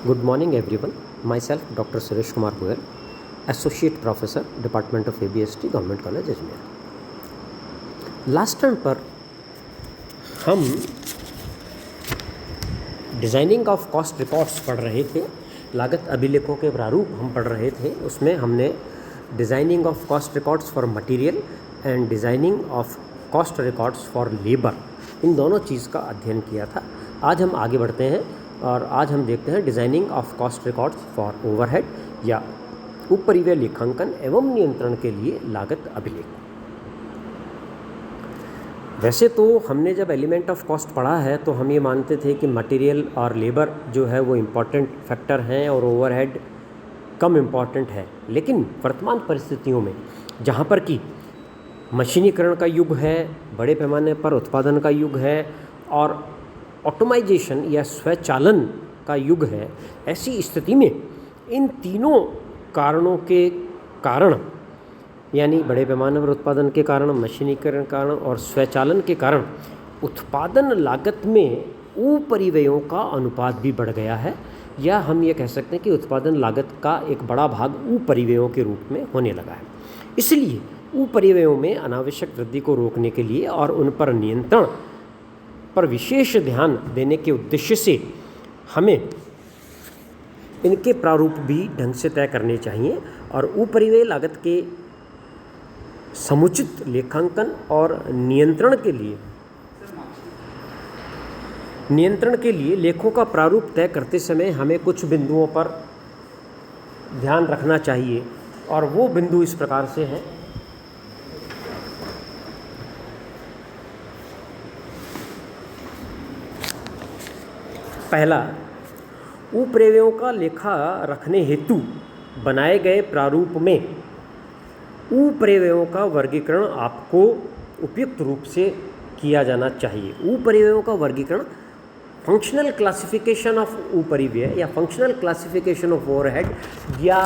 Good morning everyone. Myself Dr. Suresh Kumar Goyal, Associate Professor, Department of ABST, Government College Ajmer. Last turn पर हम designing of cost records पढ़ रहे थे, लागत अभिलेखों के प्रारूप हम पढ़ रहे थे। उसमें हमने designing of cost records for material and designing of cost records for labour, इन दोनों चीज़ का अध्ययन किया था। आज हम आगे बढ़ते हैं और आज हम देखते हैं designing of cost records for overhead या उपरिव्यय लेखांकन एवं नियंत्रण के लिए लागत अभिलेख। वैसे तो हमने जब एलिमेंट ऑफ कॉस्ट पढ़ा है तो हम ये मानते थे कि मटेरियल और लेबर जो है वो इम्पॉर्टेंट फैक्टर हैं और ओवरहेड कम इम्पॉर्टेंट है। लेकिन वर्तमान परिस्थितियों में जहाँ पर कि मशीनीकरण का युग है, बड़े पैमाने पर उत्पादन का युग है और ऑटोमाइजेशन या स्वचालन का युग है, ऐसी स्थिति में इन तीनों कारणों के कारण यानी बड़े पैमाने पर उत्पादन के कारण, मशीनीकरण के कारण और स्वचालन के कारण उत्पादन लागत में उपरिव्ययों का अनुपात भी बढ़ गया है, या हम ये कह सकते हैं कि उत्पादन लागत का एक बड़ा भाग उपरिव्ययों के रूप में होने लगा है। इसलिए उपरिव्ययों में अनावश्यक वृद्धि को रोकने के लिए और उन पर नियंत्रण पर विशेष ध्यान देने के उद्देश्य से हमें इनके प्रारूप भी ढंग से तय करने चाहिए और उपरिव्यय लागत के समुचित लेखांकन और नियंत्रण के लिए लेखों का प्रारूप तय करते समय हमें कुछ बिंदुओं पर ध्यान रखना चाहिए और वो बिंदु इस प्रकार से हैं। पहला, उपरिव्ययों का लेखा रखने हेतु बनाए गए प्रारूप में उपरिव्ययों का वर्गीकरण आपको उपयुक्त रूप से किया जाना चाहिए। उपरिव्ययों का वर्गीकरण फंक्शनल क्लासिफिकेशन ऑफ उपरिव्यय या फंक्शनल क्लासिफिकेशन ऑफ ओवरहेड या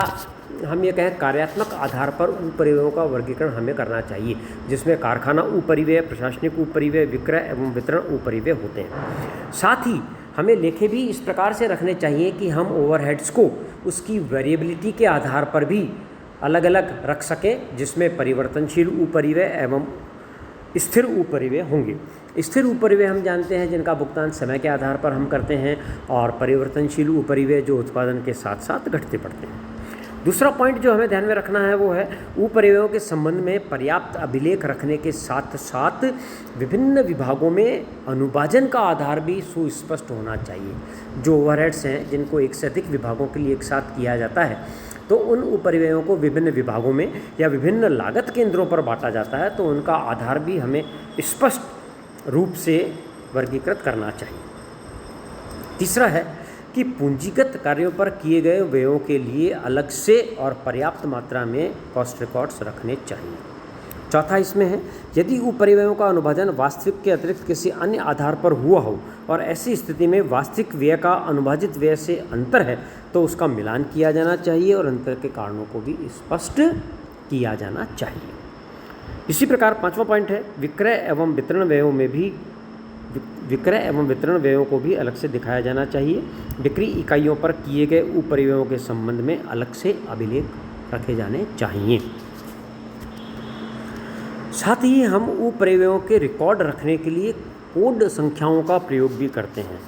हम ये कहें कार्यात्मक आधार पर उपरिव्ययों का वर्गीकरण हमें करना चाहिए, जिसमें कारखाना उपरिव्यय, प्रशासनिक उपरिव्यय, विक्रय एवं वितरण उपरिव्यय होते हैं। साथ ही हमें लेखे भी इस प्रकार से रखने चाहिए कि हम ओवरहेड्स को उसकी वेरिएबिलिटी के आधार पर भी अलग अलग रख सकें, जिसमें परिवर्तनशील उपरिव्यय एवं स्थिर उपरिव्यय होंगे। स्थिर उपरिव्यय हम जानते हैं जिनका भुगतान समय के आधार पर हम करते हैं, और परिवर्तनशील उपरिव्यय जो उत्पादन के साथ साथ घटते बढ़ते हैं। दूसरा पॉइंट जो हमें ध्यान में रखना है वो है उपरिव्ययों के संबंध में पर्याप्त अभिलेख रखने के साथ साथ विभिन्न विभागों में अनुभाजन का आधार भी सुस्पष्ट होना चाहिए। जो ओवरहेड्स हैं जिनको एक से अधिक विभागों के लिए एक साथ किया जाता है, तो उन उपरिव्ययों को विभिन्न विभागों में या विभिन्न लागत केंद्रों पर बांटा जाता है, तो उनका आधार भी हमें स्पष्ट रूप से वर्गीकृत करना चाहिए। तीसरा है कि पूंजीगत कार्यों पर किए गए व्ययों के लिए अलग से और पर्याप्त मात्रा में कॉस्ट रिकॉर्ड्स रखने चाहिए। चौथा इसमें है, यदि उपरिव्ययों का अनुभाजन वास्तविक के अतिरिक्त किसी अन्य आधार पर हुआ हो और ऐसी स्थिति में वास्तविक व्यय का अनुभाजित व्यय से अंतर है, तो उसका मिलान किया जाना चाहिए और अंतर के कारणों को भी स्पष्ट किया जाना चाहिए। इसी प्रकार पांचवा पॉइंट है, विक्रय एवं वितरण व्ययों को भी अलग से दिखाया जाना चाहिए। बिक्री इकाइयों पर किए गए उपरिव्ययों के संबंध में अलग से अभिलेख रखे जाने चाहिए। साथ ही हम उपरिव्ययों के रिकॉर्ड रखने के लिए कोड संख्याओं का प्रयोग भी करते हैं।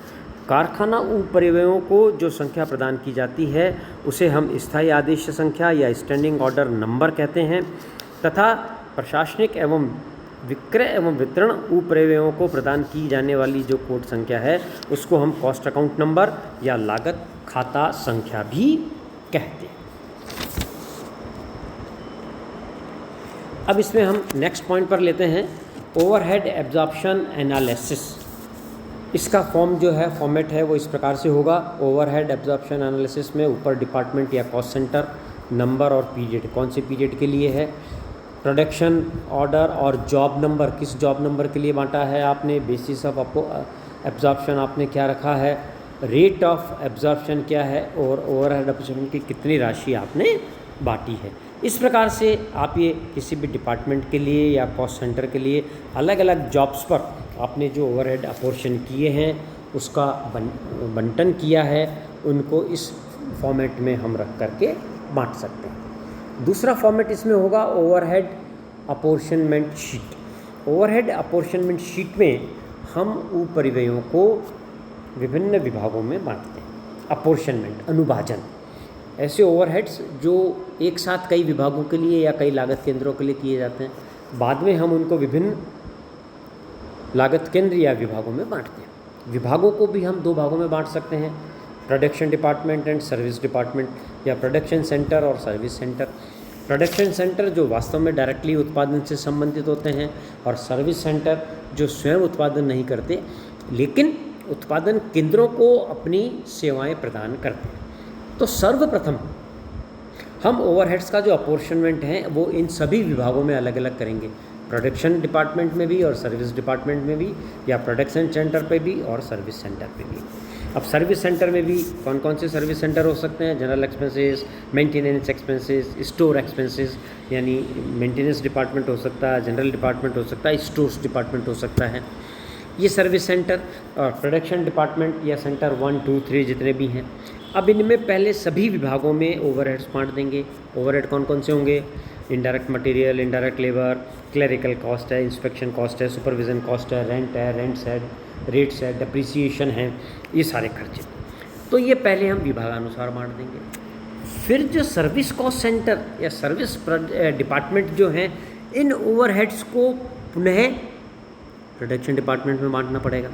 कारखाना उपरिव्ययों को जो संख्या प्रदान की जाती है उसे हम स्थायी आदेश संख्या या स्टैंडिंग ऑर्डर नंबर कहते हैं, तथा प्रशासनिक एवं विक्रय एवं वितरण उपरिव्ययों को प्रदान की जाने वाली जो कोड संख्या है उसको हम कॉस्ट अकाउंट नंबर या लागत खाता संख्या भी कहते हैं। अब इसमें हम नेक्स्ट पॉइंट पर लेते हैं, ओवरहेड एब्जॉर्प्शन एनालिसिस। इसका फॉर्म जो है, फॉर्मेट है वो इस प्रकार से होगा। ओवरहेड एब्जॉर्प्शन एनालिसिस में ऊपर डिपार्टमेंट या कॉस्ट सेंटर, नंबर और पीरियड, कौन से पीरियड के लिए है, प्रोडक्शन ऑर्डर और जॉब नंबर, किस जॉब नंबर के लिए बांटा है आपने, बेसिस ऑफ एब्जॉर्प्शन आपने क्या रखा है, रेट ऑफ एब्जॉर्प्शन क्या है और ओवरहेड एब्जॉर्प्शन की कितनी राशि आपने बांटी है। इस प्रकार से आप ये किसी भी डिपार्टमेंट के लिए या कॉस्ट सेंटर के लिए अलग अलग जॉब्स पर आपने जो ओवरहेड अपोर्शन किए हैं उसका बंटन किया है उनको इस फॉर्मेट में हम रख करके बांट सकते हैं। दूसरा फॉर्मेट इसमें होगा overhead apportionment sheet. Overhead apportionment sheet में हम उपरिव्ययों को विभिन्न विभागों में बांटते हैं। अपॉर्शनमेंट, अनुभाजन, ऐसे ओवरहेड्स जो एक साथ कई विभागों के लिए या कई लागत केंद्रों के लिए किए जाते हैं, बाद में हम उनको विभिन्न लागत केंद्र या विभागों में बांटते हैं। विभागों को भी हम 2 भागों में बांट सकते हैं, production department and service department, या प्रोडक्शन सेंटर और सर्विस सेंटर। प्रोडक्शन सेंटर जो वास्तव में डायरेक्टली उत्पादन से संबंधित होते हैं, और सर्विस सेंटर जो स्वयं उत्पादन नहीं करते लेकिन उत्पादन केंद्रों को अपनी सेवाएं प्रदान करते हैं। तो सर्वप्रथम हम ओवरहेड्स का जो अपॉर्शनमेंट है वो इन सभी विभागों में अलग अलग करेंगे, प्रोडक्शन डिपार्टमेंट में भी और सर्विस डिपार्टमेंट में भी, या प्रोडक्शन सेंटर पे भी और सर्विस सेंटर पे भी। अब सर्विस सेंटर में भी कौन कौन से सर्विस सेंटर हो सकते हैं? General expenses, maintenance expenses, store expenses, यानी मेंटेनेंस डिपार्टमेंट हो सकता है, जनरल डिपार्टमेंट हो सकता है, स्टोर्स डिपार्टमेंट हो सकता है, ये सर्विस सेंटर। और प्रोडक्शन डिपार्टमेंट या सेंटर 1, 2, 3 जितने भी हैं, अब इनमें पहले सभी विभागों में ओवरहेड्स बांट देंगे। ओवरहेड कौन कौन से होंगे? Indirect material, indirect labour, clerical cost है, इंस्पेक्शन कॉस्ट है, सुपरविजन कॉस्ट है, रेंट्स है, रेट्स है, डेप्रिसिएशन है, ये सारे खर्चे। तो ये पहले हम विभागानुसार बांट देंगे। फिर जो सर्विस कॉस्ट सेंटर या सर्विस डिपार्टमेंट जो हैं, इन ओवरहेड्स को पुनः प्रोडक्शन डिपार्टमेंट में बांटना पड़ेगा।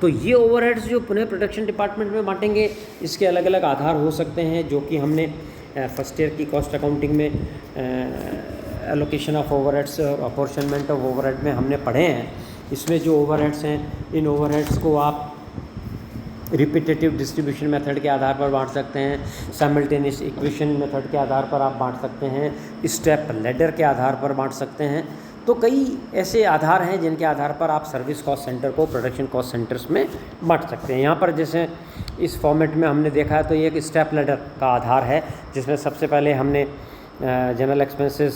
तो ये ओवरहेड्स जो पुनः प्रोडक्शन डिपार्टमेंट में बांटेंगे, इसके अलग अलग आधार हो सकते हैं, जो कि हमने फर्स्ट ईयर की कॉस्ट अकाउंटिंग में एलोकेशन ऑफ ओवरहेड्स और अपॉर्शनमेंट ऑफ ओवरहेड में हमने पढ़े हैं। इसमें जो ओवरहेड्स हैं, इन ओवरहेड्स को आप रिपीटेटिव डिस्ट्रीब्यूशन मेथड के आधार पर बांट सकते हैं, साइमल्टेनियस इक्वेशन मेथड के आधार पर आप बांट सकते हैं, स्टेप लैडर के आधार पर बांट सकते हैं। तो कई ऐसे आधार हैं जिनके आधार पर आप सर्विस कॉस्ट सेंटर को प्रोडक्शन कॉस्ट सेंटर्स में बांट सकते हैं। यहाँ पर जैसे इस फॉर्मेट में हमने देखा है, तो ये एक स्टेप लैडर का आधार है, जिसमें सबसे पहले हमने जनरल एक्सपेंसेस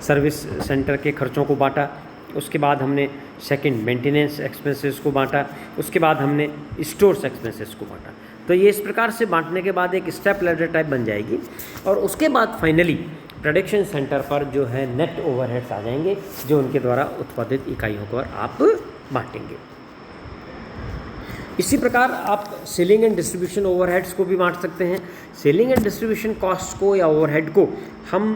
सर्विस सेंटर के खर्चों को बांटा, उसके बाद हमने सेकंड मेंटेनेंस एक्सपेंसेस को बांटा, उसके बाद हमने स्टोर्स एक्सपेंसेस को बांटा। तो ये इस प्रकार से बांटने के बाद एक स्टेप लैडर टाइप बन जाएगी, और उसके बाद फाइनली प्रोडक्शन सेंटर पर जो है नेट ओवरहेड्स आ जाएंगे, जो उनके द्वारा उत्पादित इकाइयों पर आप बांटेंगे। इसी प्रकार आप सेलिंग एंड डिस्ट्रीब्यूशन ओवरहेड्स को भी बांट सकते हैं। सेलिंग एंड डिस्ट्रीब्यूशन कॉस्ट को या ओवरहेड को हम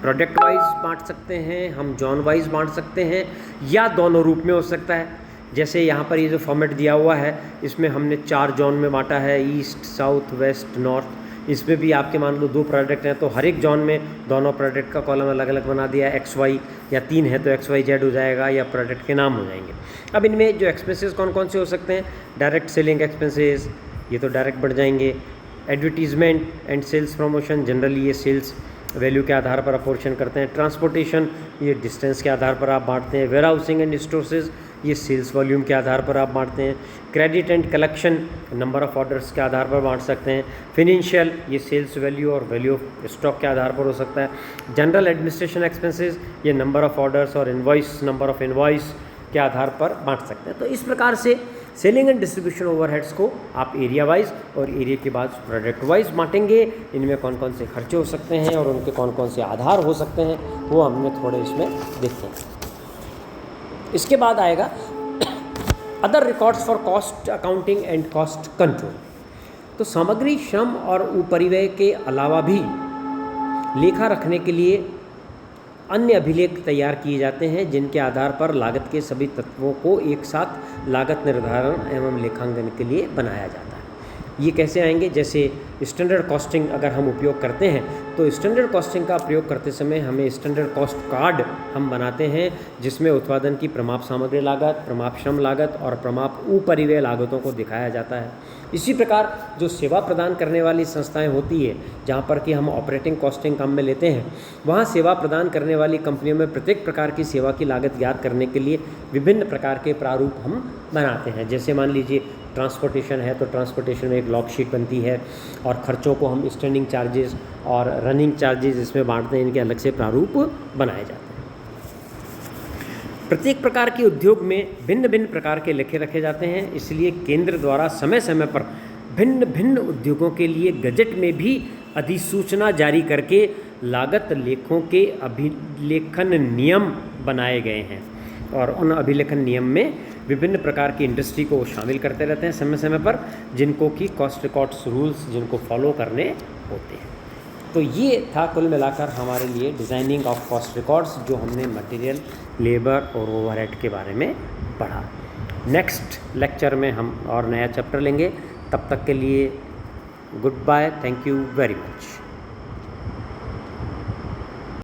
प्रोडक्ट वाइज बांट सकते हैं, हम जॉन वाइज बांट सकते हैं, या दोनों रूप में हो सकता है। जैसे यहाँ पर ये जो फॉर्मेट दिया हुआ है, इसमें हमने 4 जोन में बांटा है, ईस्ट, साउथ, वेस्ट, नॉर्थ। इसमें भी आपके मान लो 2 प्रोडक्ट हैं, तो हर एक जोन में दोनों प्रोडक्ट का कॉलम अलग अलग बना दिया, XY, या 3 है तो XYZ हो जाएगा, या प्रोडक्ट के नाम हो जाएंगे। अब इनमें जो एक्सपेंसेस कौन कौन से हो सकते हैं? डायरेक्ट सेलिंग एक्सपेंसेस, ये तो डायरेक्ट बढ़ जाएंगे। Advertisement and sales promotion, generally ये सेल्स वैल्यू के आधार पर अपॉर्शन करते हैं। ट्रांसपोर्टेशन, ये डिस्टेंस के आधार पर आप बांटते हैं। वेयर हाउसिंग एंड स्टोरेज, ये सेल्स वॉल्यूम के आधार पर आप बांटते हैं। Credit and collection, number of orders के आधार पर बांट सकते हैं। फिनेंशियल, ये सेल्स वैल्यू और वैल्यू ऑफ स्टॉक के आधार पर हो सकता है। जनरल एडमिनिस्ट्रेशन एक्सपेंसेस, ये नंबर ऑफ ऑर्डर्स और इनवॉइस, नंबर ऑफ इनवॉइस के आधार पर बांट सकते हैं। तो इस प्रकार से सेलिंग एंड डिस्ट्रीब्यूशन ओवरहेड्स को आप एरिया वाइज और एरिया के बाद प्रोडक्ट वाइज बांटेंगे। इनमें कौन कौन से खर्चे हो सकते हैं और उनके कौन कौन से आधार हो सकते हैं, वो हमने थोड़े इसमें देखे हैं। इसके बाद आएगा other records for cost accounting and cost control. तो सामग्री, श्रम और उपरिव्यय के अलावा भी लेखा रखने के लिए अन्य अभिलेख तैयार किए जाते हैं, जिनके आधार पर लागत के सभी तत्वों को एक साथ लागत निर्धारण एवं लेखांकन के लिए बनाया जाता है। ये कैसे आएंगे? जैसे स्टैंडर्ड कॉस्टिंग अगर हम उपयोग करते हैं, तो स्टैंडर्ड कॉस्टिंग का प्रयोग करते समय हमें स्टैंडर्ड कॉस्ट कार्ड हम बनाते हैं, जिसमें उत्पादन की प्रमाप सामग्री लागत, प्रमाप श्रम लागत और प्रमाप उपरिव्यय लागतों को दिखाया जाता है। इसी प्रकार जो सेवा प्रदान करने वाली संस्थाएं होती है, जहाँ पर कि हम ऑपरेटिंग कॉस्टिंग काम में लेते हैं, वहाँ सेवा प्रदान करने वाली कंपनियों में प्रत्येक प्रकार की सेवा की लागत ज्ञात करने के लिए विभिन्न प्रकार के प्रारूप हम बनाते हैं। जैसे मान लीजिए ट्रांसपोर्टेशन है, तो ट्रांसपोर्टेशन में एक लॉग शीट बनती है, और खर्चों को हम स्टैंडिंग चार्जेस और रनिंग चार्जेस इसमें बांटते हैं, इनके अलग से प्रारूप बनाए जाते हैं। प्रत्येक प्रकार के उद्योग में भिन्न भिन्न प्रकार के लेखे रखे जाते हैं, इसलिए केंद्र द्वारा समय समय पर भिन्न भिन्न उद्योगों के लिए गजट में भी अधिसूचना जारी करके लागत लेखों के अभिलेखन नियम बनाए गए हैं और उन अभिलेखन नियम में विभिन्न प्रकार की इंडस्ट्री को शामिल करते रहते हैं समय समय पर, जिनको कि कॉस्ट रिकॉर्ड्स रूल्स जिनको फॉलो करने होते हैं। तो ये था कुल मिलाकर हमारे लिए डिज़ाइनिंग ऑफ कॉस्ट रिकॉर्ड्स, जो हमने मटेरियल, लेबर और ओवरहेड के बारे में पढ़ा। नेक्स्ट लेक्चर में हम और नया चैप्टर लेंगे। तब तक के लिए good bye, thank you very much.